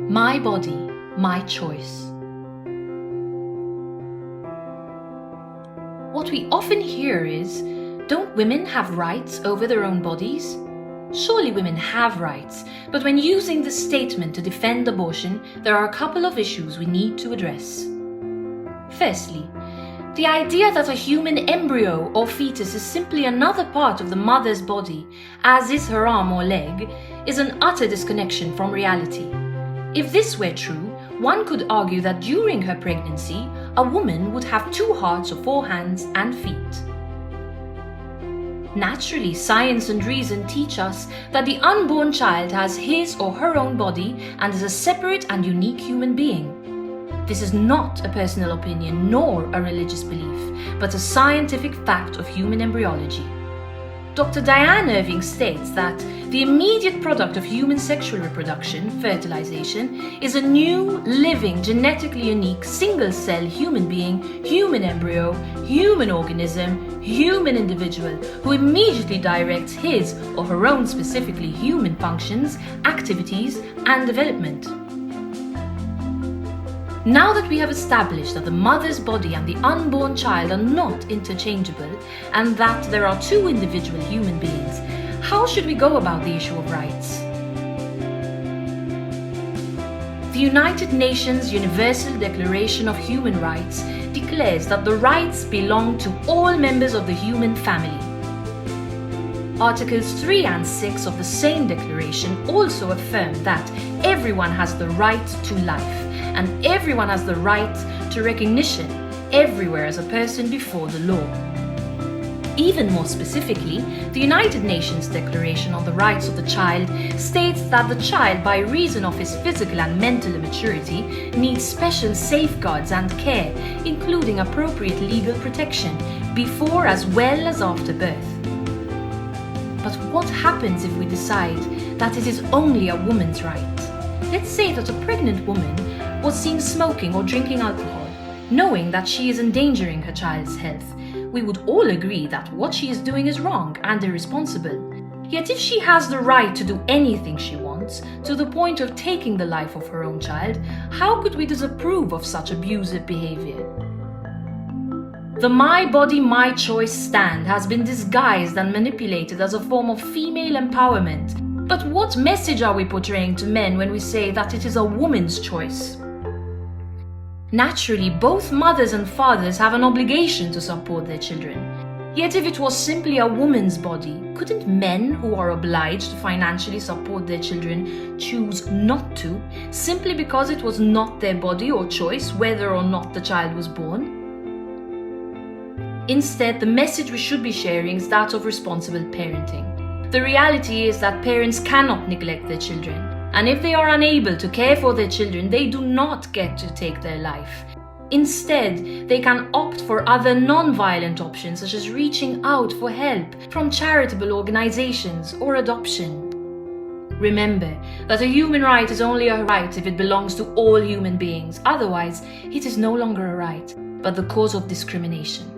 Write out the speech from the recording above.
My body, my choice. What we often hear is, don't women have rights over their own bodies? Surely women have rights, but when using this statement to defend abortion, there are a couple of issues we need to address. Firstly, the idea that a human embryo or fetus is simply another part of the mother's body, as is her arm or leg, is an utter disconnection from reality. If this were true, one could argue that during her pregnancy, a woman would have 2 hearts or 4 hands and feet. Naturally, science and reason teach us that the unborn child has his or her own body and is a separate and unique human being. This is not a personal opinion nor a religious belief, but a scientific fact of human embryology. Dr. Diane Irving states that the immediate product of human sexual reproduction, fertilization, is a new, living, genetically unique, single-cell human being, human embryo, human organism, human individual, who immediately directs his or her own specifically human functions, activities, and development. Now that we have established that the mother's body and the unborn child are not interchangeable and that there are 2 individual human beings, how should we go about the issue of rights? The United Nations Universal Declaration of Human Rights declares that the rights belong to all members of the human family. Articles 3 and 6 of the same declaration also affirm that everyone has the right to life, and everyone has the right to recognition everywhere as a person before the law. Even more specifically, the United Nations Declaration on the Rights of the Child states that the child, by reason of his physical and mental immaturity, needs special safeguards and care, including appropriate legal protection, before as well as after birth. But what happens if we decide that it is only a woman's right? Let's say that a pregnant woman was seen smoking or drinking alcohol, knowing that she is endangering her child's health. We would all agree that what she is doing is wrong and irresponsible. Yet if she has the right to do anything she wants, to the point of taking the life of her own child, how could we disapprove of such abusive behavior? The my body, my choice stand has been disguised and manipulated as a form of female empowerment. But what message are we portraying to men when we say that it is a woman's choice? Naturally, both mothers and fathers have an obligation to support their children. Yet if it was simply a woman's body, couldn't men who are obliged to financially support their children choose not to, simply because it was not their body or choice whether or not the child was born? Instead, the message we should be sharing is that of responsible parenting. The reality is that parents cannot neglect their children, and if they are unable to care for their children, they do not get to take their life. Instead, they can opt for other non-violent options, such as reaching out for help from charitable organizations or adoption. Remember that a human right is only a right if it belongs to all human beings. Otherwise, it is no longer a right, but the cause of discrimination.